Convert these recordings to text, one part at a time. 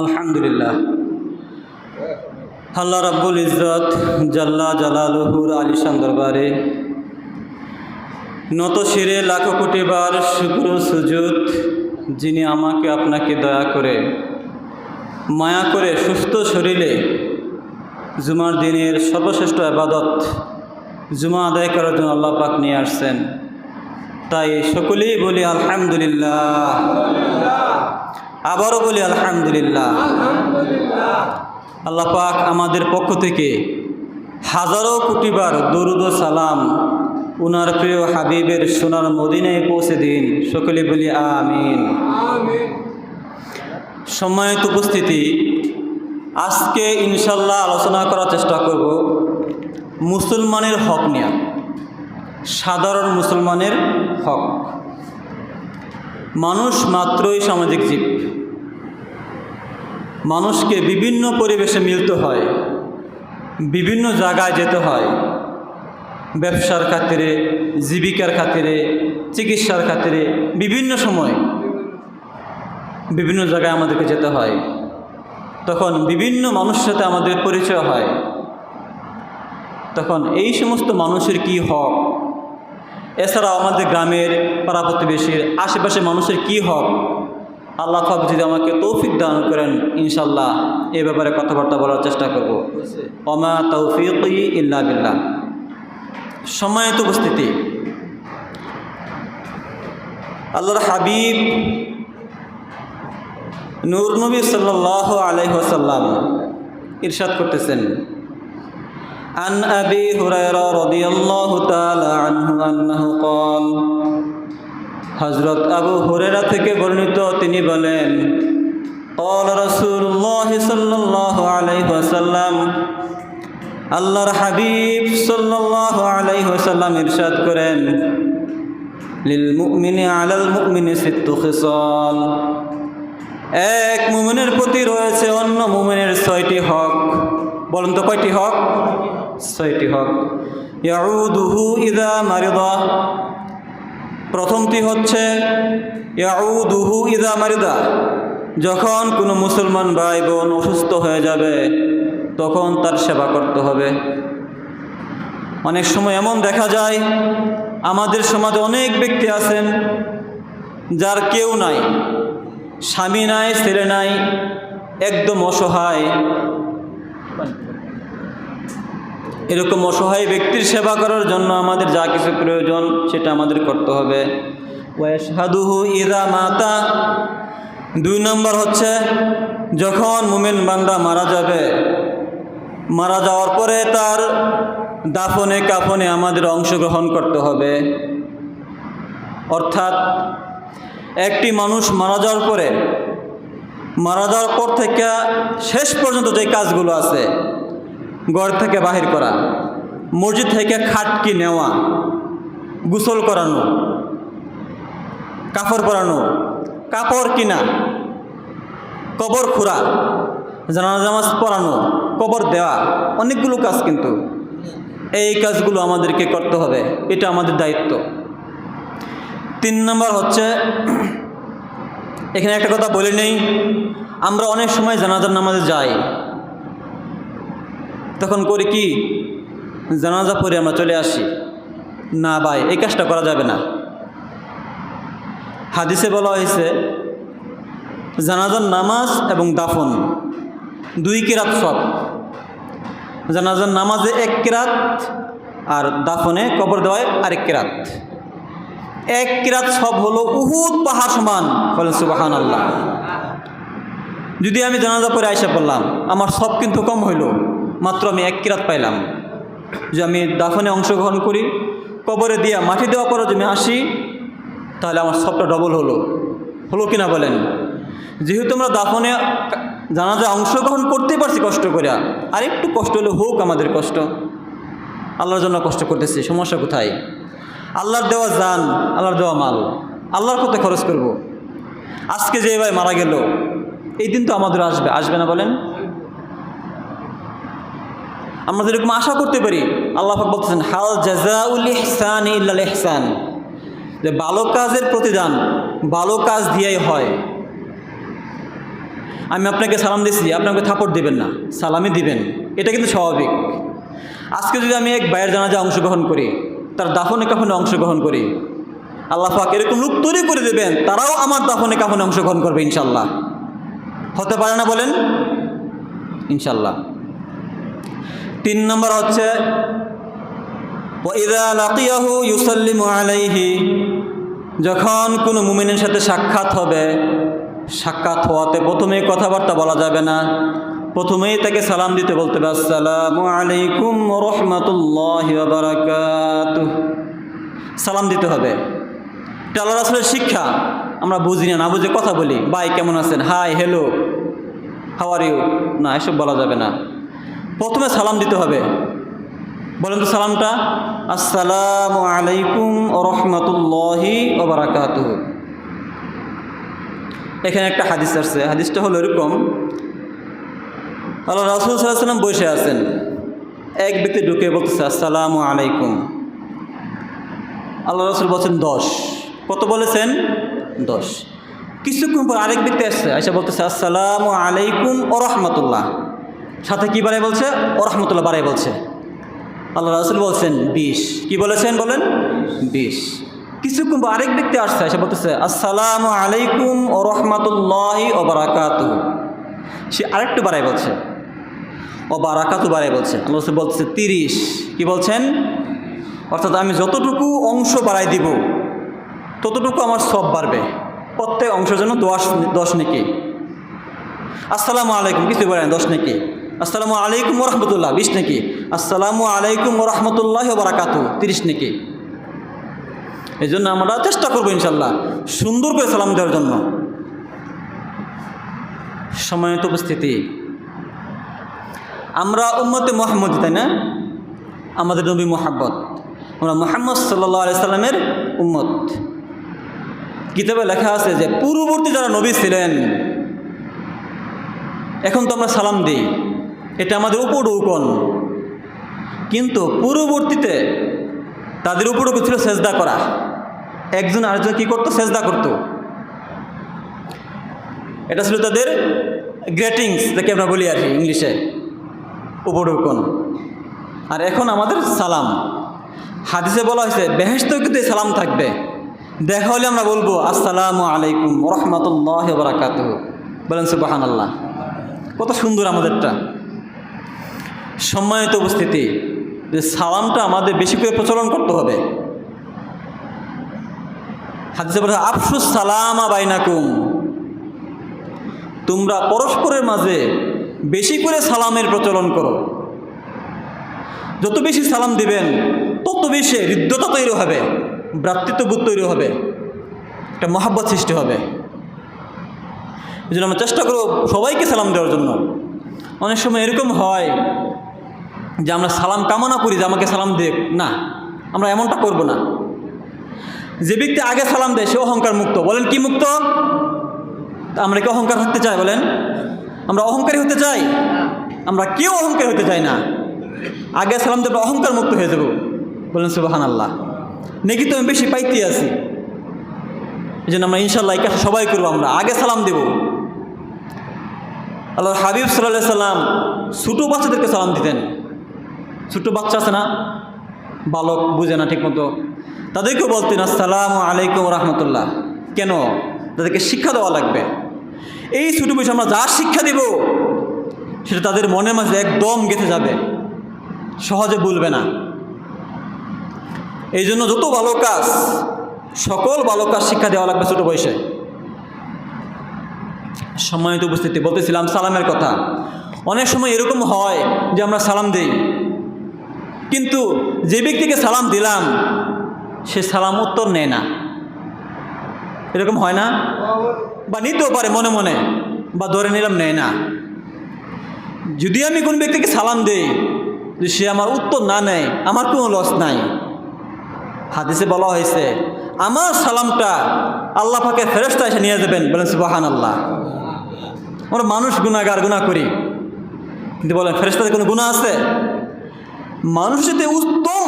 আলহামদুলিল্লাহ। আল্লাহ রাব্বুল ইজ্জত জাল্লা জালালুহুর আলিশান দরবারে নত শিরে লাখো কোটি বার শুকর সুজুদ, যিনি আমাকে আপনাকে দয়া করে মায়া করে সুস্থ শরীরে জুমার দিনের সর্বশ্রেষ্ঠ ইবাদত জুমা আদায় করার জন্য আল্লাহ পাক নিয়ে আসছেন। তাই সকলেই বলি আলহামদুলিল্লাহ, আবারও বলি আলহামদুলিল্লাহ। আল্লাহ পাক আমাদের পক্ষ থেকে হাজারো কোটি বার দরুদ ও সালাম উনার প্রিয় হাবিবের সোনার মদিনায় পৌঁছে দিন, সকলে বলি আমিন। সম্মানিত উপস্থিতি, আজকে ইনশাল্লাহ আলোচনা করার চেষ্টা করব মুসলমানের হক নিয়ে, সাধারণ মুসলমানের হক। মানুষ মাত্রই সামাজিক জীব, মানুষকে বিভিন্ন পরিবেশে মিলতে হয়, বিভিন্ন জায়গায় যেতে হয়, ব্যবসার খাতিরে, জীবিকার খাতিরে, চিকিৎসার খাতিরে, বিভিন্ন সময় বিভিন্ন জায়গায় আমাদেরকে যেতে হয়। তখন বিভিন্ন মানুষের সাথে আমাদের পরিচয় হয়। তখন এই সমস্ত মানুষের কি হক, এছাড়াও আমাদের গ্রামের পাড়া প্রতিবেশীর আশেপাশে মানুষের কি হক, আল্লাহ পাক যদি আমাকে তৌফিক দান করেন ইনশাল্লাহ এই ব্যাপারে কথাবার্তা বলার চেষ্টা করব। ওমা তৌফিকি ইল্লা বিল্লাহ। সম্মানিত উপস্থিতি, আল্লাহর হাবিব নূর নবী সাল্লাল্লাহু আলাইহি ওয়াসাল্লাম ইরশাদ করতেছেন, আন আবি হুরায়রা রাদিয়াল্লাহু তাআলা আনহু আন্নাহু ক্বাল, হযরত আবু হুরায়রা থেকে বর্ণিত, তিনি বলেন, ক্বাল রাসূলুল্লাহ সাল্লাল্লাহু আলাইহি ওয়াসাল্লাম, আল্লাহর হাবিব সাল্লাল্লাহু আলাইহি ওয়াসাল্লাম ইরশাদ করেন, লিল মুমিনি আলাল মুমিনি সিত্তু খিসাল, এক মুমিনের প্রতি রয়েছে অন্য মুমিনের 6টি হক। বলুন তো কয়টি হক? 6টি হক। ইয়াউদুহু ইযা মারিদা, প্রথমটি হচ্ছে ইয়াউদুহু ইযা মারিদা, যখন কোনো মুসলমান ভাই বোন অসুস্থ হয়ে যাবে তখন তার সেবা করতে হবে। অনেক সময় এমন দেখা যায় আমাদের সমাজে অনেক ব্যক্তি আছেন যার কেউ নাই, স্বামী নাই, ছেলে নাই, একদম অসহায়। এরকম অসহায় ব্যক্তির সেবা করার জন্য আমাদের যা কিছু প্রয়োজন সেটা আমাদের করতে হবে। ওয়াশহাদুহু ইযা মাতা, 2 নম্বর হচ্ছে যখন মুমিন বান্দা মারা যাবে, মারা যাওয়ার পরে তার দাফনে কাফনে আমাদের অংশগ্রহণ করতে হবে। অর্থাৎ একটি মানুষ মারা যাওয়ার পর থেকে শেষ পর্যন্ত যে কাজগুলো আছে, ঘর থেকে বাহির করা, মসজিদ থেকে খাটকি নেওয়া, গোসল করানো, কাপড় পরানো, কাপড় কিনা, কবর খুঁড়া, জানাজা নামাজ পড়ানো, কবর দেওয়া, অনেকগুলো কাজ, কিন্তু এই কাজগুলো আমাদেরকে করতে হবে, এটা আমাদের দায়িত্ব। 3 নম্বর হচ্ছে, এখানে একটা কথা বলে নেই, আমরা অনেক সময় জানাজার নামাজে যাই, তখন করি কি, জানাজা পড়ে আমরা চলে আসি। না ভাই, এই কাজটা করা যাবে না। হাদিসে বলা হয়েছে জানাজার নামাজ এবং দাফন 2 কিরাত সব। জানাজার নামাজে 1 কিরাত আর দাফনে কবর দেওয়ায় আরেক কিরাত। 1 কিরাত সব হলো উহুদ পাহাড় সমান। বলেন সুবহানাল্লাহ। যদি আমি জানাজা পড়ে আয়সা পড়লাম, আমার সব কিন্তু কম হইল, মাত্র আমি 1 কিরাত পাইলাম। যে আমি দাফনে অংশগ্রহণ করি, কবরে দিয়া মাটি দেওয়া পরে যদি আসি, তাহলে আমার সবটা ডবল হলো কিনা বলেন? যেহেতু আমরা দাফনে জানাজা অংশগ্রহণ করতে পারছি কষ্ট করে, আর একটু কষ্ট হলে হোক, আমাদের কষ্ট, আল্লাহর জন্য কষ্ট করতেছি, সমস্যা কোথায়? আল্লাহর দেওয়া জান, আল্লাহর দেওয়া মাল, আল্লাহর পথে খরচ করব। আজকে যে ভাই মারা গেল, এই দিন তো আমাদের আসবে না বলেন? আমরা যেরকম আশা করতে পারি, আল্লাহ পাক বলতেছেন, হাল জাযাউল ইহসানি ইল্লাল ইহসান, যে ভালো কাজের প্রতিদান ভালো কাজ দিয়েই হয়। আমি আপনাকে সালাম দিচ্ছি, আপনাকে থাপড় দিবেন না, সালামই দিবেন, এটা কিন্তু স্বাভাবিক। আজকে যদি আমি এক ভাইয়ের জানাজায় অংশগ্রহণ করি, তার দাফনে কাফনে অংশগ্রহণ করি, আল্লাহ পাক এরকম লোক তৈরি করে দেবেন, তারাও আমার দাফনে কাফনে অংশগ্রহণ করবে ইনশাল্লাহ। হতে পারে না বলেন? ইনশাল্লাহ। 3 নম্বর হচ্ছে ওয়াইযা লাকিয়াহু ইউসাল্লিমু আলাইহি, যখন কোনো মুমিনের সাথে সাক্ষাৎ হবে, সাক্ষাৎ হওয়াতে প্রথমেই কথাবার্তা বলা যাবে না, প্রথমেই তাকে সালাম দিতে বলতে হবে আসসালামু আলাইকুম ওয়া রাহমাতুল্লাহি ওয়া বারাকাতুহু, সালাম দিতে হবে। এটা আল্লাহর রাসূলের শিক্ষা। আমরা বুঝি না, বুঝে কথা বলি, ভাই কেমন আছেন, hi hello how are you, না এসব বলা যাবে না। প্রথমে সালাম দিতে হবে। বলেন তো সালামটা, আসসালামু আলাইকুম ওয়া রাহমাতুল্লাহি ওয়া বারাকাতুহু। এখানে একটা হাদিস আসছে, হাদিসটা হলো এরকম, আল্লাহ রাসূল সাল্লাল্লাহু আলাইহি ওয়াসাল্লাম বসে আছেন, এক ব্যক্তি ঢুকে বলতেছে আসসালামু আলাইকুম। আল্লাহ রাসূল বলছেন 10। কত বলেছেন? 10। কিছুক্ষণ পর আরেক ব্যক্তি আসছে, এসে বলতেছে আসসালামু আলাইকুম ওয়া রাহমাতুল্লাহ, সাথে কি বাড়াই বলছে? ওয়া রাহমাতুল্লাহ বাড়াই বলছে। আল্লাহ রাসূল বলছেন 20। কি বলেছেন বলেন? 20। কিছুক্ষণ পর আরেক ব্যক্তি আসছে, এসে বলতেছে আসসালামু আলাইকুম ওয়া রাহমাতুল্লাহি ওয়া বারাকাতুহু, সে আরেকটু বাড়াই বলছে, ও বারাকাতু বাড়াই বলছে। আল্লাহ রাসূল বলতেছে 30। কি বলছেন? অর্থাৎ আমি যতটুকু অংশ বাড়াই দিব ততটুকু আমার সব বাড়বে, প্রত্যেক অংশের জন্য 10 নেকি। আসসালামু আলাইকুম কিছু বাড়ায় 10 নেকি, আসসালামু আলাইকুম ওয়া রাহমাতুল্লাহ 20 নেকি, আসসালামু আলাইকুম ওয়া রাহমাতুল্লাহি ওয়া বারাকাতুহু 30 নেকি। এই জন্য আমরা চেষ্টা করবো ইনশাল্লাহ সুন্দর করে সালাম দেওয়ার জন্য। সম্মানিত উপস্থিতি, আমরা উম্মতে মুহাম্মদ, তাই না? আমাদের নবী মুহাম্মদ, আমরা মুহাম্মদ সাল্লাল্লাহু আলাইহি সাল্লামের উম্মত। কিতাবে লেখা আছে যে পূর্ববর্তী যারা নবী ছিলেন, এখন তো আমরা সালাম দিই, এটা আমাদের উপঢৌকন, কিন্তু পূর্ববর্তীতে তাদের উপঢৌকন ছিল সেজদা করা। একজন আরেকজন কি করতো? সেজদা করতো। এটা ছিল তাদের গ্রেটিংস, যাকে আমরা বলি আর কি ইংলিশে, উপঢৌকন। আর এখন আমাদের সালাম। হাদিসে বলা হয়েছে বেহেশতেও কিন্তু এই সালাম থাকবে, দেখা হলে আমরা বলবো আসসালামু আলাইকুম ওয়া রাহমাতুল্লাহি ওয়া বারাকাতুহু। বলেন সুবহানাল্লাহ, কত সুন্দর আমাদেরটা। সম্মানিত উপস্থিতি, যে সালামটা আমাদের বেশি করে প্রচলন করতে হবে। হাদিসে বলা হয় আফশুস সালামা বাইনাকুম, তোমরা পরস্পরের মাঝে বেশি করে সালামের প্রচলন করো। যত বেশি সালাম দিবেন তত বেশি হৃদ্যতা তৈরি হবে, ভ্রাতৃত্ববোধ তৈরি হবে, একটা মহাব্বত সৃষ্টি হবে। এই জন্য আমরা চেষ্টা করব সবাইকে সালাম দেওয়ার জন্য। অনেক সময় এরকম হয় যে আমরা সালাম কামনা করি যে আমাকে সালাম দেখ, না, আমরা এমনটা করব না। যে ব্যক্তি আগে সালাম দেয় সে অহংকার মুক্ত। বলেন কি মুক্ত? আমরা কি অহংকার হতে চাই? বলেন, আমরা অহংকারী হতে চাই? আমরা কেউ অহংকার হতে চাই না। আগে সালাম দেব, অহংকার মুক্ত হয়ে যাব। বলেন সুবহানাল্লাহ। নেকি তো আমি বেশি পাইতে আছি, এই জন্য আমরা ইনশাল্লাহ এই কাজ সবাই করবো। আমরা আগে সালাম দেব। আল্লাহর হাবিব সাল্লাল্লাহু আলাইহি সাল্লাম ছোটো বাচ্চাদেরকে সালাম দিতেন। ছোটো বাচ্চা আছে না, বালক, বুঝে না ঠিক মতো, তাদেরকেও বলতেন আসসালামু আলাইকুম ওয়া রাহমাতুল্লাহ। কেন? তাদেরকে শিক্ষা দেওয়া লাগবে। এই ছোটো বয়সে আমরা যা শিক্ষা দেব সেটা তাদের মনের মাঝে একদম গেঁথে যাবে, সহজে ভুলবে না। এই জন্য যত ভালো কাজ, সকল ভালো কাজ শিক্ষা দেওয়া লাগবে ছোটো বয়সে। সম্মানিত উপস্থিতি, বলতেছিলাম সালামের কথা। অনেক সময় এরকম হয় যে আমরা সালাম দিই, কিন্তু যে ব্যক্তিকে সালাম দিলাম সে সালাম উত্তর নেয় না। এরকম হয় না? বা নিতেও পারে মনে মনে, বা ধরে নিলাম নেয় না। যদি আমি কোন ব্যক্তিকে সালাম দেই, যদি সে আমার উত্তর না নেয়, আমার কোনো লস নাই। হাদিসে বলা হয়েছে আমার সালামটা আল্লাহ পাকের ফেরেশতা এসে নিয়ে যাবেন। বলেন সুবহানাল্লাহ। আমরা মানুষ গুনাহগার, গুনাহ করি, কিন্তু বলেন ফেরেশতাদের কোনো গুনাহ আছে? মানুষ যদি উত্তম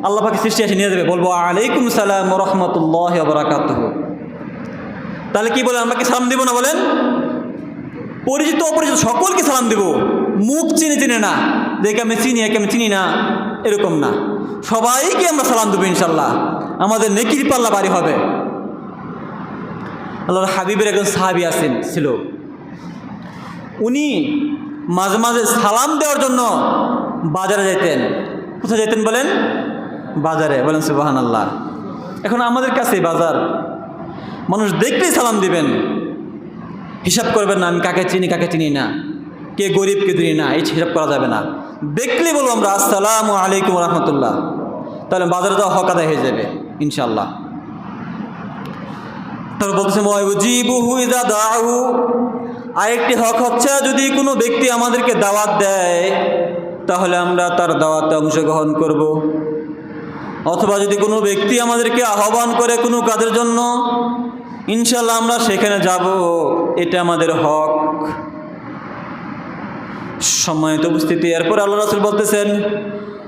আল্লাহ পাকের সৃষ্টি এসে নিয়ে যাবে, বলবো আলাইকুম সালাম ওয়া রাহমাতুল্লাহি ওয়া বারাকাতুহু। তাহলে কি বলেন, আমরা কি সালাম দিব না? বলেন পরিচিত অপরিচিত সকলকে সালাম দেব, মুখ চিনে চিনে না, যে একে আমি চিনি একে আমি চিনি না, এরকম না, সবাইকে আমরা সালাম দেবো ইনশাল্লাহ, আমাদের নেকির পাল্লা ভারী হবে। আল্লাহর হাবিবের একজন সাহাবী ছিল, উনি মাঝে মাঝে সালাম দেওয়ার জন্য বাজারে যেতেন। কোথায় যেতেন বলেন? বাজারে। বলেন সুবহানাল্লাহ। এখন আমাদের কাছে বাজার, মানুষ দেখলেই সালাম দিবেন, হিসাব করবেন না আমি কাকে চিনি কাকে চিনি না, কে গরিব কে চিনি না, এই হিসাব করা যাবে না। দেখলেই বলবো আমরা আসসালামু আলাইকুম রহমতুল্লাহ, তাহলে বাজারে যাওয়া হক আদায় হয়ে যাবে ইনশাআল্লাহ। তারপর বলতেছে ওয়ায়ুজিবুহু ইযা দাআহু, আরেকটি হক হচ্ছে যদি কোনো ব্যক্তি আমাদেরকে দাওয়াত দেয় তাহলে আমরা তার দাওয়াতে অংশগ্রহণ করব, অথবা যদি কোনো ব্যক্তি আমাদেরকে আহ্বান করে কোনো কাজের জন্য ইনশাআল্লাহ আমরা সেখানে যাব, এটা আমাদের হক। সম্মানিত উপস্থিতি, এরপর আল্লাহ রাসূল বলতেছেন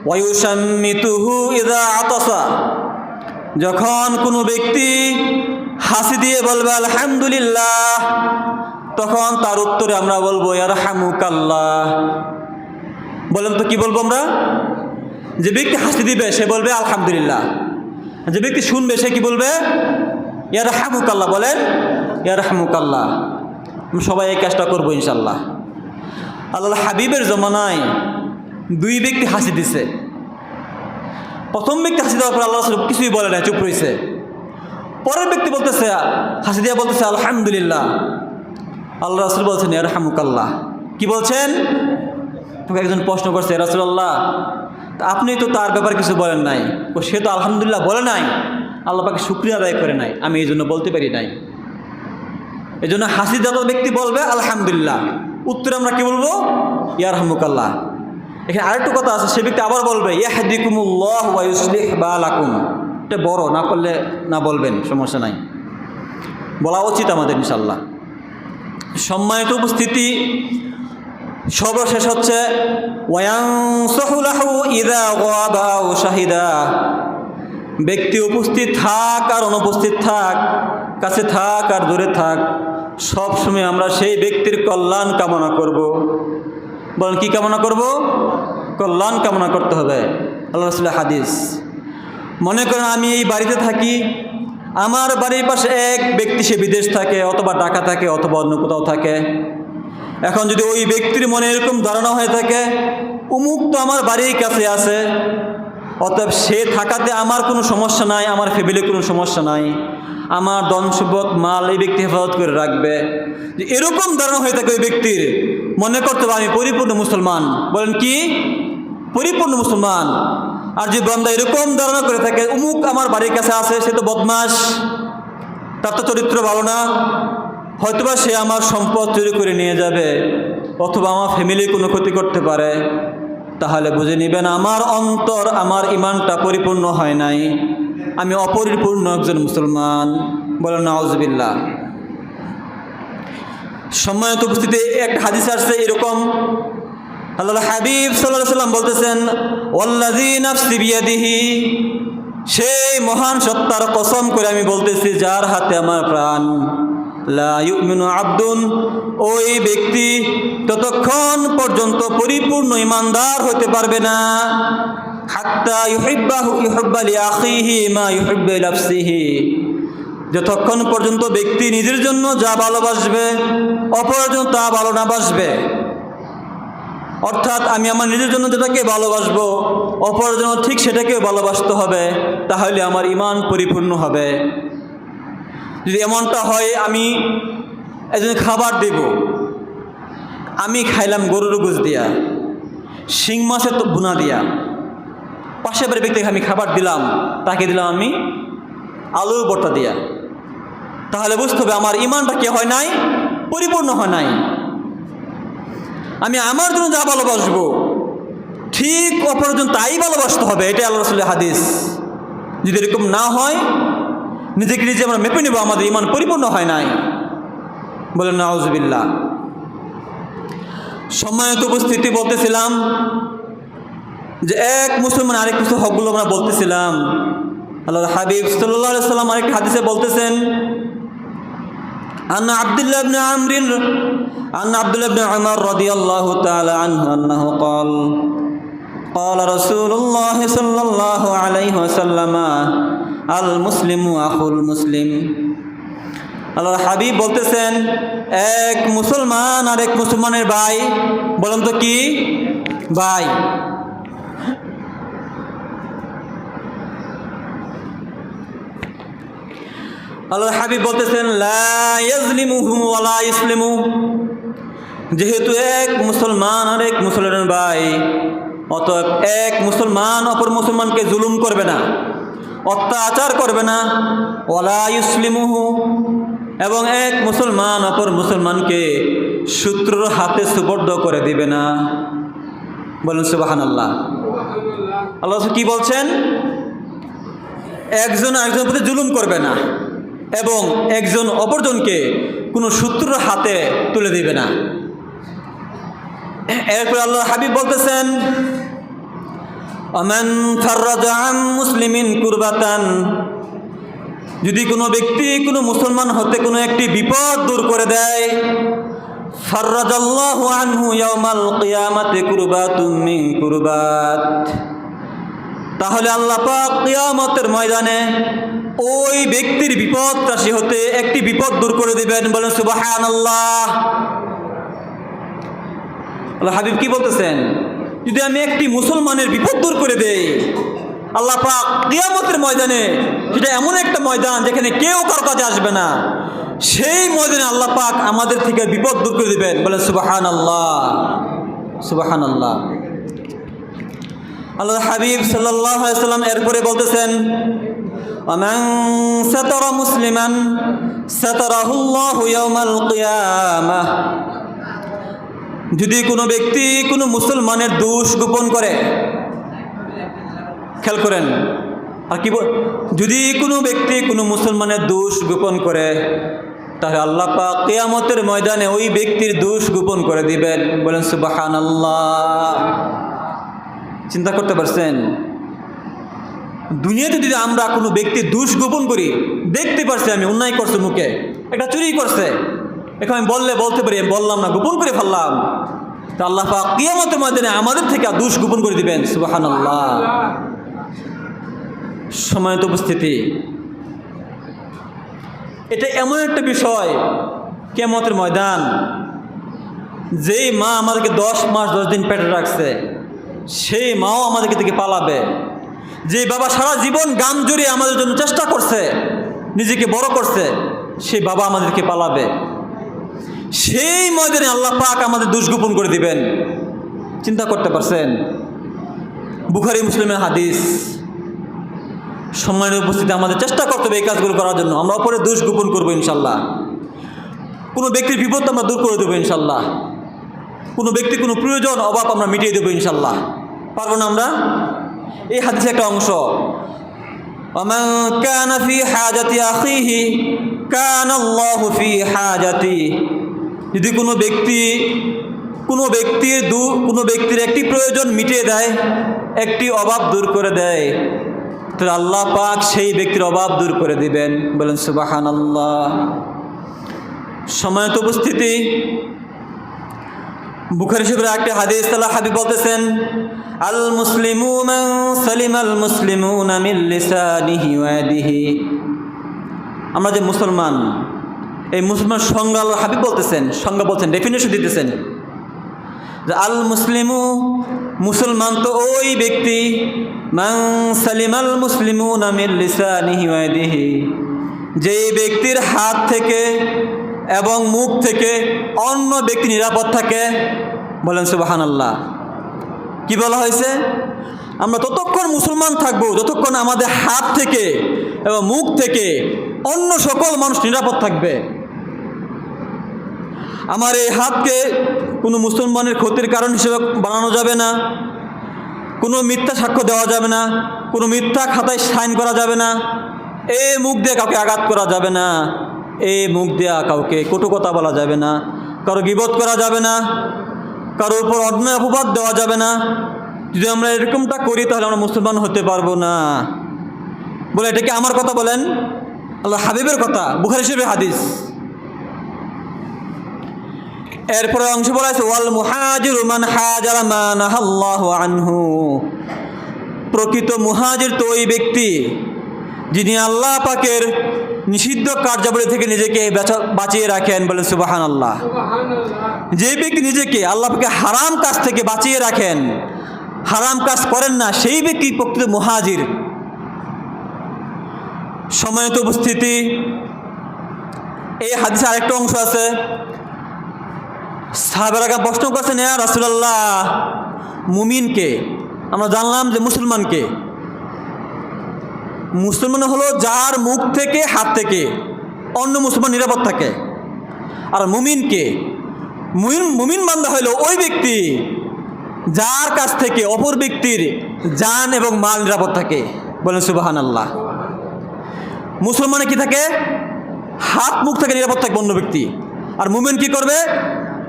ওয়ায়ুশাম্মিতুহু ইযা আতাসা, যখন কোনো ব্যক্তি হাসি দিয়ে বলবে আলহামদুলিল্লাহ, তখন তার উত্তরে আমরা বলবো ইয়ারহামুকাল্লাহ। বলেন তো কি বলবো আমরা? যে ব্যক্তি হাসি দিবে সে বলবে আলহামদুলিল্লাহ, যে ব্যক্তি শুনবে সে কি বলবে? ইয়ারহামুকাল্লাহ। বলেন ইয়ারহামুকাল্লাহ। আমরা সবাই এই কাজটা করবো ইনশাল্লাহ। আল্লাহ হাবিবের জমানায় দুই ব্যক্তি হাসি দিছে। প্রথম ব্যক্তি হাসি দেওয়ার পর আল্লাহ রাসূল কিছুই বলে না, চুপ রয়েছে। পরের ব্যক্তি বলতেছে, হাসি দিয়ে বলতেছে আলহামদুলিল্লাহ। আল্লাহ রাসূল বলছেন ইয়ারহামুকাল্লাহ। কি বলছেন? তোকে একজন প্রশ্ন করছে, রাসূলুল্লাহ আপনি তো তার ব্যাপারে কিছু বলেন নাই, সে তো আলহামদুলিল্লাহ বলে নাই, আল্লাহ পাকে শুকরিয়া আদায় করে নাই, আমি এই জন্য বলতে পারি নাই। এই জন্য হাসি দেওয়া ব্যক্তি বলবে আলহামদুলিল্লাহ, উত্তরে আমরা কি বলবো? ইয়ারহামুকাল্লাহ। এখানে আরেকটু কথা আছে, সে ব্যক্তি আবার বলবে ইয়াহদিকুমুল্লাহু ওয়া ইউসলিহ বালাকুম। এটা বড়, না করলে না বলবেন, সমস্যা নাই, বলা উচিত আমাদের ইনশাআল্লাহ। সম্মানিত উপস্থিতি, সর্বশেষ হচ্ছে ওয়ায়ানসাহু লাহু ইযা গাবা আও শাহিদা, ব্যক্তি উপস্থিত থাক আর অনুপস্থিত থাক, কাছে থাক আর দূরে থাক, সব সময় আমরা সেই ব্যক্তির কল্যাণ কামনা করব। বলেন কি কামনা করব? কল্যাণ কামনা করতে হবে। আল্লাহ রাসূলের হাদিস, মনে করেন আমি এই বাড়িতে থাকি, আমার বাড়ির পাশে এক ব্যক্তি সে বিদেশ থাকে, অথবা ঢাকা থাকে, অথবা অন্য কোথাও থাকে। এখন যদি ওই ব্যক্তির মনে এরকম ধারণা হয়ে থাকে উমুক তো আমার বাড়ির কাছে আছে, অতএব সে থাকাতে আমার কোনো সমস্যা নাই, আমার ফ্যামিলির কোনো সমস্যা নাই, আমার ধন সম্পদ মাল এই ব্যক্তি হেফাজত করে রাখবে, যে এরকম ধারণা হয়ে থাকে ওই ব্যক্তির, মনে করতে হবে আমি পরিপূর্ণ মুসলমান। বলেন কি? পরিপূর্ণ মুসলমান। আর যে বান্দা এরকম ধারণা করে থাকে উমুক আমার বাড়ির কাছে আছে, সে তো বদমাশ, তার তো চরিত্র ভালো না, হয়তোবা সে আমার সম্পদ চুরি করে নিয়ে যাবে, অথবা আমার ফ্যামিলির কোনো ক্ষতি করতে পারে, তাহলে বুঝে নেবেন আমার অন্তর, আমার ইমানটা পরিপূর্ণ হয় নাই, আমি অপরিপূর্ণ একজন মুসলমান। বলেন নাউজুবিল্লাহ। সম্মানিত উপস্থিতি, একটা হাদিস আসছে এরকম, আল্লাহর হাবিব সাল্লাল্লাহু আলাইহি ওয়াসাল্লাম বলতেছেন ওয়াল্লাযী নাফসি বিয়াদিহি, সেই মহান সত্তার কসম করে আমি বলতেছি যার হাতে আমার প্রাণ, লা ইউমিনু আবদুন, ওই ব্যক্তি ততক্ষণ পর্যন্ত পরিপূর্ণ ইমানদার হতে পারবে না, হাত্তা ইউহিব্বা লিআখিহি মা ইউহিব্বু লিনাফসিহি, যতক্ষণ পর্যন্ত ব্যক্তি নিজের জন্য যা ভালোবাসবে অপরের জন্য তা ভালো না বাসবে। অর্থাৎ আমি আমার নিজের জন্য যেটাকে ভালোবাসবো অপরের জন্য ঠিক সেটাকে ভালোবাসতে হবে, তাহলে আমার ঈমান পরিপূর্ণ হবে। যদি এমনটা হয় আমি একজন খাবার দেব, আমি খাইলাম গরুর গোশ দিয়া, শিং মাছের তো ভুনা দিয়া, পাশে বাড়ির ব্যক্তিকে আমি খাবার দিলাম, তাকে দিলাম আমি আলুর ভর্তা দিয়া, তাহলে বুঝতে হবে আমার ঈমানটা কি হয় নাই? পরিপূর্ণ হয় নাই। আমি আমার জন্য যা ভালোবাসবো ঠিক অপরের জন্য তাই ভালোবাসতে হবে, এটাই আল্লাহ রাসূলের হাদিস। যদি এরকম না হয় নিজেকে নিজে আমরা মেপে নেব আমাদের ঈমান পরিপূর্ণ হয় নাই। বলেন নাউজুবিল্লাহ। সম্মানিত উপস্থিতি, বলতেছিলাম যে এক মুসলমান আরেক মুসলমান হকগুলো আমরা বলতেছিলাম। আল্লাহর হাবিব সাল্লাল্লাহু আলাইহি ওয়াসাল্লাম আরেক হাদিসে বলতেছেন عن عبد الله بن عمرو عن عبد الله بن عمر رضي الله تعالى عنه أنه قال قال رسول الله صلى الله عليه وسلم المسلم أخو المسلم আল্লাহর হাবিব বলতেছেন এক মুসলমান আর এক মুসলমানের ভাই। বলেন তো কি ভাই? আল্লাহর হাবিব বলতেছেন লা ইয়াজলিমুহু ওয়া লা ইসলিমু, যেহেতু এক মুসলমান আর এক মুসলমানের ভাই, অতএব এক মুসলমান অপর মুসলমানকে জুলুম করবে না, অত্যাচার করবে না। ওয়ালা ইসলিমুহু, এবং এক মুসলমান অপর মুসলমানকে শত্রুর হাতে সুপর্দ করে দিবে না। বলুন সুবহানাল্লাহ। আল্লাহ কি বলছেন? একজন আরেকজনের প্রতি জুলুম করবে না এবং একজন অপরজনকে কোনো শত্রুর হাতে তুলে দিবে না। এরপর আল্লাহ হাবিব বলতেছেন আমান ফাররাজা আন মুসলিমিন কুরবাতান, যদি কোনো ব্যক্তি কোনো মুসলমান হতে কোনো একটি বিপদ দূর করে দেয়, ফাররাজাল্লাহু আনহু ইয়াউমাল কিয়ামাতি কুরবাতুম মিন কুরবাত, তাহলে আল্লাহ পাক কিয়ামতের ময়দানে ওই ব্যক্তির বিপদ রাশি হতে একটি বিপদ দূর করে দিবেন। বলেন সুবহানাল্লাহ। আল্লাহ হাবিব কি বলতেছেন? যদি আমি একটি মুসলমানের বিপদ দূর করে দেই, আল্লাহ পাক কিয়ামতের ময়দানে, সেটা এমন একটা ময়দান যেখানে কেউ কারো কাছে আসবে না, সেই ময়দানে আল্লাহ পাক আমাদের থেকে বিপদ দূর করে দিবেন। বলেন সুবহানাল্লাহ, সুবহানাল্লাহ। আল্লাহ হাবিব সাল্লাল্লাহু আলাইহি ওয়াসাল্লাম এরপরে বলতেছেন আমান সাতারা মুসলিমান সাতারাহুল্লাহু ইয়াউমাল কিয়ামাহ, যদি কোনো ব্যক্তি কোনো মুসলমানের দোষ গোপন করে, খেয়াল করেন, আর কি যদি কোনো ব্যক্তি কোনো মুসলমানের দোষ গোপন করে, তাহলে আল্লাহ পাক কিয়ামতের ময়দানে ওই ব্যক্তির দোষ গোপন করে দিবেন। বলেন সুবহানাল্লাহ। চিন্তা করতে পারছেন? দুনিয়াতে যদি আমরা কোনো ব্যক্তির দোষ গোপন করি, দেখতে পারছি আমি অন্যায় করছে, মুখে একটা চুরি করছে, এখন আমি বলতে পারি বললাম না, গোপন করে ফেললাম, তা আল্লাহ পাক কিয়ামতের ময়দানে আমাদের থেকে দোষ গোপন করে দিবেন। সুবহানাল্লাহ। সম্মানিত উপস্থিতি, এটা এমন একটা বিষয় কিয়ামতের ময়দান, যেই মা আমাদেরকে 10 মাস 10 দিন পেটে রাখছে, সেই মাও আমাদেরকে থেকে পালাবে। যে বাবা সারা জীবন গাম জড়িয়ে আমাদের জন্য চেষ্টা করছে, নিজেকে বড় করছে, সেই বাবা আমাদেরকে পালাবে। সেই ময়দানে আল্লাহ পাক আমাদের দোষ গোপন করে দিবেন। চিন্তা করতে পারছেন? বুখারী মুসলিমের হাদিস। সম্মানিত উপস্থিতি, আমাদের চেষ্টা করতে হবে এই কাজগুলো করার জন্য। আমরা অপরে দোষ গোপন করবো ইনশাল্লাহ। কোনো ব্যক্তির বিপদ আমরা দূর করে দেবো ইনশাল্লাহ। কোনো ব্যক্তি কোনো প্রয়োজন অভাব আমরা মিটিয়ে দেবো ইনশাল্লাহ। পারবো না আমরা? এই হাদিসের একটা অংশ, ওমান কানা ফি হাজাতি আখিহি কানা আল্লাহু ফি হাজাতি, যদি কোনো ব্যক্তির একটি প্রয়োজন মিটিয়ে দেয়, একটি অভাব দূর করে দেয়, তাহলে আল্লাহ পাক সেই ব্যক্তির অভাব দূর করে দিবেন। বলেন সুবহানাল্লাহ। সম্মানিত উপস্থিতি, বুখারী শরীফের একটা হাদিস, আল্লাহ হাবিব বলতেছেন আল মুসলিমু মান সালিমাল মুসলিমুনা মিন লিসানিহি ওয়া ইয়াদিহি। আমরা যে মুসলমান, এই মুসলমান সংজ্ঞা আল্লাহ হাবিব বলতেছেন, সংজ্ঞা বলছেন, ডেফিনেশন দিতেছেন যে আল মুসলিমু, মুসলমান তো ওই ব্যক্তি, মান সালিমাল মুসলিমুনা মিন লিসানিহি ওয়া ইয়াদিহি, যে ব্যক্তির হাত থেকে এবং মুখ থেকে অন্য ব্যক্তি নিরাপদ থাকে। বলেন সুবহানাল্লাহ। কি বলা হয়েছে? আমরা ততক্ষণ মুসলমান থাকবো যতক্ষণ আমাদের হাত থেকে এবং মুখ থেকে অন্য সকল মানুষ নিরাপদ থাকবে। আমার এই হাতকে কোনো মুসলমানের ক্ষতির কারণ হিসেবে বানানো যাবে না, কোনো মিথ্যা সাক্ষ্য দেওয়া যাবে না, কোনো মিথ্যা খাতায় সাইন করা যাবে না, এই মুখ দিয়ে কাউকে আঘাত করা যাবে না, এই মুখ দিয়ে কাউকে কটু কথা বলা যাবে না, কারো গীবত করা যাবে না, কারোর উপর অন্যায় অপবাদ দেওয়া যাবে না। যদি আমরা এরকমটা করি তাহলে আমরা মুসলমান হতে পারবো না। বলে এটা কি আমার কথা? বলেন আল্লাহ হাবিবের কথা, বুখারী শরীফের হাদিস। এরপরে অংশ বলা আছে ওয়াল মুহাজিরু মান হাজারা মা নাহাল্লাহু আনহু, প্রকৃত মুহাজির তো ওই ব্যক্তি যিনি আল্লাহ পাকের নিষিদ্ধ কার্যাবলী থেকে নিজেকে বাঁচিয়ে রাখেন। বলেন সুবহানাল্লাহ। যে ব্যক্তি নিজেকে আল্লাহ পাকে হারাম কাজ থেকে বাঁচিয়ে রাখেন, হারাম কাজ করেন না, সেই ব্যক্তি প্রকৃত মুহাজির। সম্মানিত উপস্থিতি, এই হাদিসে আরেকটা অংশ আছে। সাহাবারা প্রশ্ন করছেন, ইয়া রাসূলুল্লাহ, মুমিনকে আমরা জানলাম যে মুসলমানকে, মুসলমান হলো যার মুখ থেকে হাত থেকে অন্য মুসলমান নিরাপদ থাকে। আর মুমিনকে, মুমিন বান্দা হলো ওই ব্যক্তি যার কাছ থেকে অপর ব্যক্তির জান এবং মাল নিরাপদ থাকে। বলেন সুবহানাল্লাহ। মুসলমানে কি থাকে? হাত মুখ থেকে নিরাপদ থাকবে অন্য ব্যক্তি। আর মুমিন কি করবে?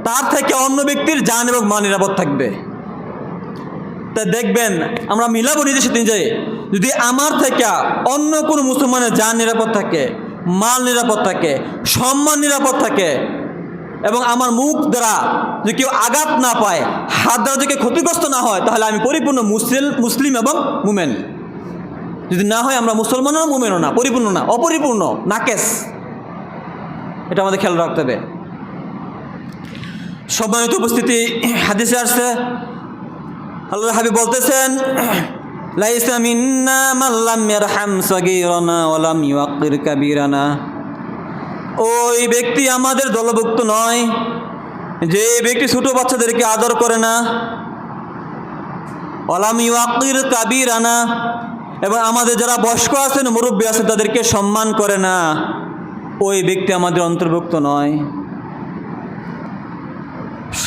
তার থেকে অন্য ব্যক্তির জান এবং মাল নিরাপদ থাকবে। তা দেখবেন আমরা মিলাবো নিজের সাথে নিজে, যদি আমার থেকে অন্য কোনো মুসলমানের জান নিরাপদ থাকে, মাল নিরাপদ থাকে, সম্মান নিরাপদ থাকে, এবং আমার মুখ দ্বারা যদি কেউ আঘাত না পায়, হাত দ্বারা যদি ক্ষতিগ্রস্ত না হয়, তাহলে আমি পরিপূর্ণ মুসলিম এবং মুমেন। যদি না হয় আমরা মুসলমানও মুমেনও না, পরিপূর্ণ না, অপরিপূর্ণ, নাকেস। এটা আমাদের খেয়াল রাখতে হবে। সম্মানিত উপস্থিতি, হাদিসে আসছে আল্লাহর হাবিব বলতেছেন, লাইসা মিন্না মান লাম ইয়ারহাম সাগীরানা ওয়া লাম ইউক্কির কাবীরানা, ওই ব্যক্তি আমাদের দলভুক্ত নয় যে ব্যক্তি ছোট বাচ্চাদেরকে আদর করে না, ওয়া লাম ইউক্কির কাবীরানা, এবং আমাদের যারা বয়স্ক আছেন, মুরব্বী আছেন, তাদেরকে সম্মান করে না, ওই ব্যক্তি আমাদের অন্তর্ভুক্ত নয়।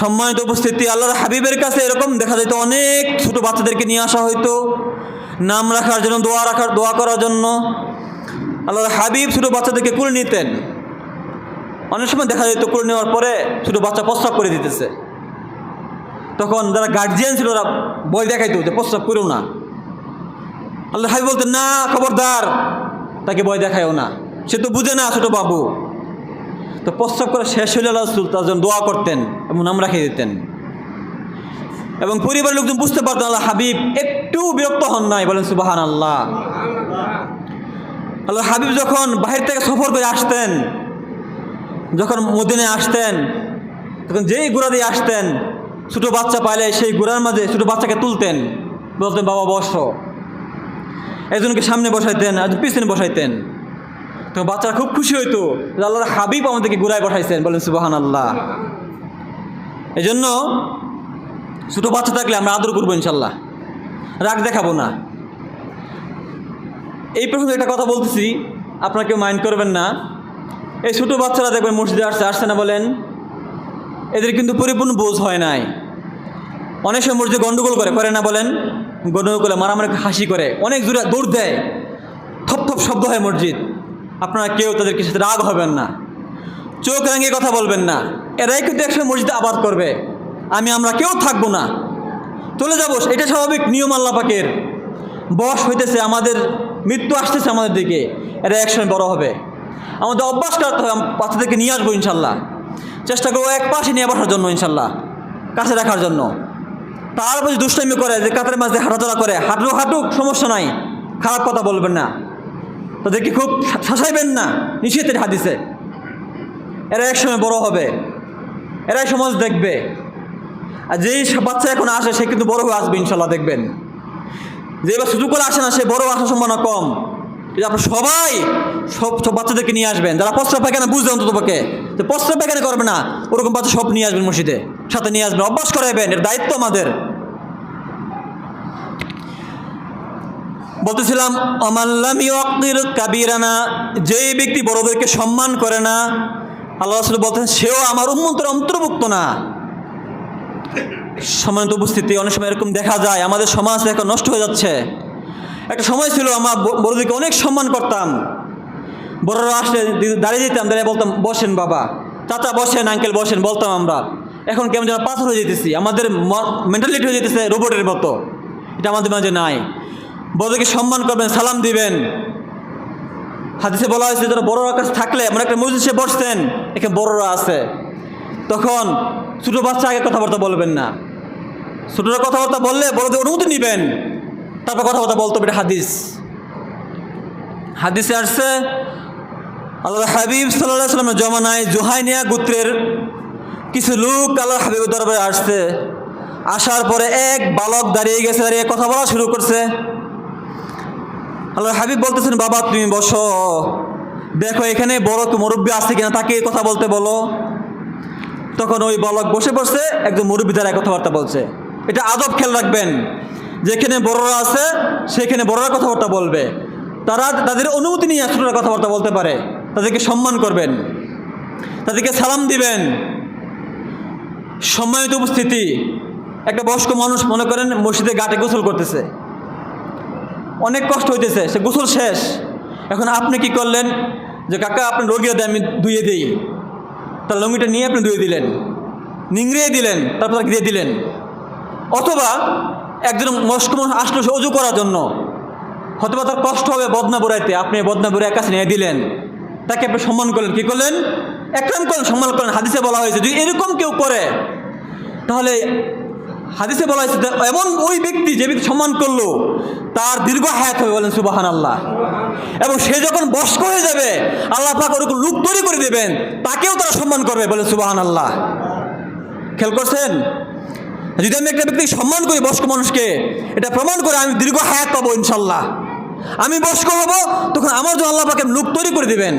সম্মানিত উপস্থিতি, আল্লাহর হাবিবের কাছে এরকম দেখা যেত, অনেক ছোট বাচ্চাদেরকে নিয়ে আসা হইতো নাম রাখার জন্য, দোয়া করার জন্য। আল্লাহর হাবিব ছোট বাচ্চাদেরকে কুলে নিতেন। অনেক সময় দেখা যেত কুলে নেওয়ার পরে ছোট বাচ্চা প্রস্রাব করে দিতেছে, তখন যারা গার্জিয়ান ছিল ওরা ভয় দেখাইতো যে প্রস্রাব করেও না। আল্লাহর হাবিব বলতেন, না, খবরদার, তাকে ভয় দেখায়ও না, সে তো বুঝে না, ছোট বাবু। তো প্রস্রাব করে শেষ হইলে রাসূল তার জন্য দোয়া করতেন এবং নাম রাখিয়ে দিতেন। এবং পরিবারের লোকজন বুঝতে পারতেন আল্লাহ হাবিব একটু বিরক্ত হন নাই। বলেন সুবহানাল্লাহ। আল্লাহ হাবিব যখন বাহির থেকে সফর করে আসতেন, যখন মদিনায় আসতেন, তখন যেই ঘোড়া দিয়ে আসতেন, ছোটো বাচ্চা পাইলে সেই ঘোড়ার মাঝে ছোটো বাচ্চাকে তুলতেন, বলতেন, বাবা বসো। একজনকে সামনে বসাইতেন, একজন পিছনে বসাইতেন। তো বাচ্চারা খুব খুশি হইতো যে আল্লাহর হাবিব আমাদেরকে ঘোড়ায় বসাইছেন। বলেন সুবহানাল্লাহ। এই জন্য ছোটো বাচ্চা থাকলে আমরা আদর করবো ইনশাল্লাহ, রাগ দেখাবো না। এই প্রসঙ্গে একটা কথা বলতেছি, আপনারা কেউ মাইন্ড করবেন না। এই ছোটো বাচ্চারা দেখবেন মসজিদে আসছে না, বলেন, এদের কিন্তু পরিপূর্ণ বোঝ হয় নাই। অনেক সময় মসজিদে গন্ডগোল করে না, বলেন, গন্ডগোল করে, মারামারি, হাসি করে, অনেক জোরে দৌড় দেয়, থপ থপ শব্দ হয় মসজিদ। আপনারা কেউ তাদেরকে সাথে রাগ হবেন না, চোখ রাঙিয়ে কথা বলবেন না। এরাই কিন্তু একসময় মসজিদে আবাদ করবে, আমরা কেউ থাকবো না, চলে যাবো। এটা স্বাভাবিক নিয়ম আল্লাহ পাকের। বয়স হইতেছে, আমাদের মৃত্যু আসতেছে আমাদের দিকে, এরা একসময় বড় হবে। আমাদের অভ্যাস করতে হবে, বাচ্চাদেরকে নিয়ে আসবো ইনশাল্লাহ। চেষ্টা করবো এক পাশে নিয়ে বসার জন্য ইনশাল্লাহ, কাছে রাখার জন্য। তারপর যদি দুষ্টামি করে, যে কাতারের মাঝে হাঁটাচলা করে, হাঁটুক, সমস্যা নাই, খারাপ কথা বলবেন না, তাদেরকে খুব শাসাইবেন না, নিষেধের হাদিসে। এরা একসময় বড় হবে, এরাই সমাজ দেখবে। আর যেই বাচ্চা এখন আসে সে কিন্তু বড় হয়ে আসবে ইনশাল্লাহ, দেখবেন। যে এবার সুযোগ করে আসে না, সে বড় আসার সম্ভাবনা কম। আপনি সবাই সব বাচ্চাদেরকে নিয়ে আসবেন, যারা প্রস্রাব পায়খানা বুঝবে অন্তত পক্ষে, তো প্রস্রাব পায়খানা করবে না, ওরকম বাচ্চা সব নিয়ে আসবেন, মসজিদে সাথে নিয়ে আসবেন, অভ্যাস করাইবেন, এর দায়িত্ব আমাদের। বলতেছিলাম, আমাল্লাম ইউক্কির কাবীরানা, যেই ব্যক্তি বড়দেরকে সম্মান করে না, আল্লাহ রাসূল বলতেন, সেও আমার উম্মতের অন্তর্ভুক্ত না। সম্মানিত উপস্থিতি, অনেক সময় এরকম দেখা যায়, আমাদের সমাজ এখন নষ্ট হয়ে যাচ্ছে। একটা সময় ছিল আমার বড়দেরকে অনেক সম্মান করতাম, বড়রা আসলে দাঁড়িয়ে দিতাম, দাঁড়িয়ে বলতাম, বসেন বাবা, চাচা বসেন, আঙ্কেল বসেন, বলতাম আমরা। এখন কেমন যেন পাথর হয়ে যেতেছি, আমাদের মেন্টালিটি হয়ে যেতেছে রোবটের মতো। এটা আমাদের মাঝে নাই। বড়দেরকে সম্মান করবেন, সালাম দিবেন। হাদিসে বলা হয়েছে, যারা বড়রা কাছে থাকলে, মানে একটা মজলিসে বসতেন, এখানে বড়রা আছে, তখন ছোটো বাচ্চা আগে কথাবার্তা বলবেন না। ছোটোরা কথাবার্তা বললে বড়দের অনুমতি নেবেন, তারপর কথাবার্তা বলতে হবে। এটা হাদিসে আসছে আল্লাহ হাবিব সাল্লাল্লাহু আলাইহি ওয়াসাল্লামের জমানায় জুহাইনিয়া গোত্রের কিছু লোক আল্লাহ হাবিবের দরবারে আসছে। আসার পরে এক বালক দাঁড়িয়ে গেছে, দাঁড়িয়ে কথা বলা শুরু করছে। আল্লাহ হাবিব বলতেছেন, বাবা তুমি বসো, দেখো এখানে বড় মুরব্বী আছে কিনা, তাকে কথা বলতে বলো। তখন ওই বালক বসে পড়ছে, একজন মুরব্বী দ্বারা কথাবার্তা বলছে। এটা আদব খেয়াল রাখবেন, যেখানে বড়রা আছে সেখানে বড়রা কথাবার্তা বলবে। তাদের অনুমতি নিয়ে ছোটরা কথাবার্তা বলতে পারে। তাদেরকে সম্মান করবেন, তাদেরকে সালাম দিবেন। সম্মানিত উপস্থিতি, একটা বয়স্ক মানুষ মনে করেন মসজিদে ঘাটে গোসল করতেছে, অনেক কষ্ট হইতেছে, সে গোসল শেষ। এখন আপনি কি করলেন যে কাকা আপনি লুঙ্গিটা দেন, আমি ধুয়ে দিই। তার লুঙ্গিটা নিয়ে আপনি ধুয়ে দিলেন, নিংড়িয়ে দিলেন, তারপর দিয়ে দিলেন। অথবা একজন বয়স্ক মানুষ আসলো সে অজু করার জন্য, হয়তো তার কষ্ট হবে বদনা বুড়াইতে, আপনি বদনা বুড়ার কাছে নিয়ে দিলেন, তাকে আপনি সম্মান করলেন। কি করলেন? একরাম করলেন, সম্মান করলেন। হাদিসে বলা হয়েছে যদি এরকম কেউ করে, তাহলে হাদিসে বলা হয়েছে এমন ওই ব্যক্তি যে ব্যক্তি সম্মান করলো তার দীর্ঘ হায়াত হবে, বলেন সুবহানাল্লাহ। এবং সে যখন বয়স্ক হয়ে যাবে আল্লাহ পাক ওরকম লোক তৈরি করে দেবেন, তাকেও তারা সম্মান করবে, বলেন সুবহানাল্লাহ। খেয়াল করছেন? যদি আমি একটা ব্যক্তিকে সম্মান করি, বয়স্ক মানুষকে, এটা প্রমাণ করে আমি দীর্ঘ হায়াত পাবো ইনশাল্লাহ। আমি বয়স্ক হব, তখন আমার জন্য আল্লাহ পাকে লোক তৈরি করে দেবেন।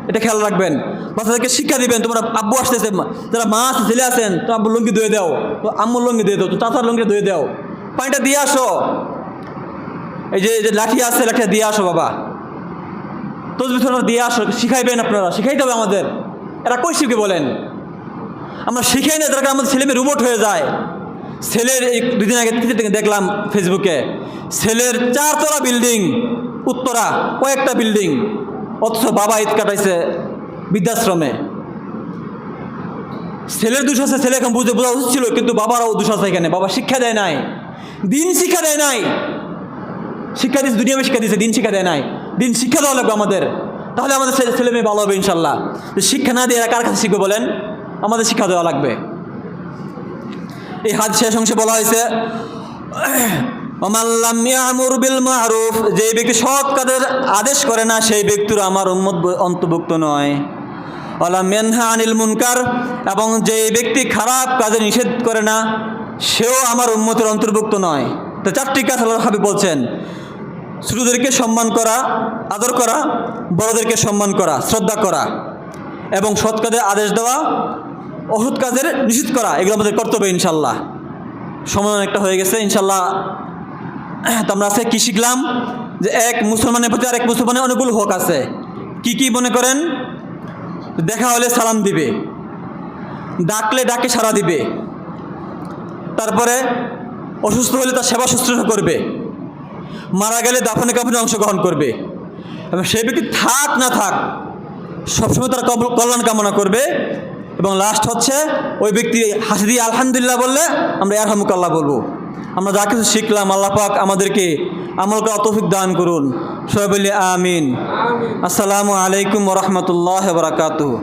এটা খেয়াল রাখবেন। বাচ্চাদেরকে শিক্ষা দিবেন, তোমরা আব্বু আসতেছে, যারা মা আছে ছেলে আছেন, তো আব্বুর লুঙ্গি ধুয়ে দাও, তো আম্মুর লুঙ্গি ধুয়ে দাও, তো চাচার লুঙ্গিটা ধুয়ে দাও, পানিটা দিয়ে আসো। এই যে লাঠি আছে, লাঠিটা দিয়ে আসো বাবা, তসবিহ দিয়ে আসো। শিখাইবেন আপনারা, শিখাইতে হবে আমাদের। এরা কই শিখবে বলেন? আমরা শিখাই না, তারা আমাদের ছেলে মেয়ে রোবট হয়ে যায়। ছেলের এই দুদিন আগে দেখলাম ফেসবুকে, ছেলের 4 তলা বিল্ডিং, উত্তরা কয়েকটা বিল্ডিং, অথচ বাবা ঈদ কাটাইছে বৃদ্ধাশ্রমে। ছেলের দোষ আছে, ছেলে এখন বোঝা উচিত ছিল, কিন্তু বাবারও দোষ আছে এখানে। বাবা শিক্ষা দেয় নাই, দিন শিক্ষা দেয় নাই। শিক্ষা দিচ্ছে দুনিয়ামে শিক্ষা দিচ্ছে, দিন শিক্ষা দেয় নাই। দিন শিক্ষা দেওয়া লাগবে আমাদের, তাহলে আমাদের ছেলে মেয়ে ভালো হবে ইনশাল্লাহ। শিক্ষা না দিয়ে এরা কার কাছে শিখবে বলেন? আমাদের শিক্ষা দেওয়া লাগবে। এই হাদিস শেষ অংশে বলা হয়েছে ওমাল্লাম ইয়ামুর বিল মারুফ, যে ব্যক্তি সৎ কাজের আদেশ করে না সেই ব্যক্তির আমার উম্মত অন্তর্ভুক্ত নয়। ওয়ালাম ইয়ানহা আনিল মুনকার, এবং যে ব্যক্তি খারাপ কাজে নিষেধ করে না সেও আমার উম্মতের অন্তর্ভুক্ত নয়। তো 4টি কাজ আল্লাহর হাবিব বলছেন: ছোটদেরকে সম্মান করা, আদর করা, বড়দেরকে সম্মান করা, শ্রদ্ধা করা, এবং সৎ কাজের আদেশ দেওয়া, অসৎ কাজের নিষেধ করা। এগুলো আমাদের কর্তব্য ইনশাল্লাহ। সময় অনেকটা হয়ে গেছে ইনশাল্লাহ। তো আমরা আজকে কী শিখলাম? যে এক মুসলমানের প্রতি আরেক মুসলমানের অনেকগুলো হক আছে। কি কি মনে করেন? দেখা হলে সালাম দিবে, ডাকলে ডাকে সাড়া দিবে, তারপরে অসুস্থ হলে তার সেবা শুশ্রূষা করবে, মারা গেলে দাফনে কাফনে অংশগ্রহণ করবে, এবং সেই ব্যক্তি থাক না থাক সবসময় তার কল্যাণ কামনা করবে। এবং লাস্ট হচ্ছে ওই ব্যক্তি হাসি দিয়ে আলহামদুলিল্লাহ বললে আমরা ইয়ারহামুকাল্লাহ বলবো। আমরা যা কিছু শিখলাম আল্লাহ পাক আমাদেরকে আমল করার তৌফিক দান করুন। সবাই বলি আমিন। আসসালামু আলাইকুম ওয়া রাহমাতুল্লাহি ওয়া বারাকাতুহু।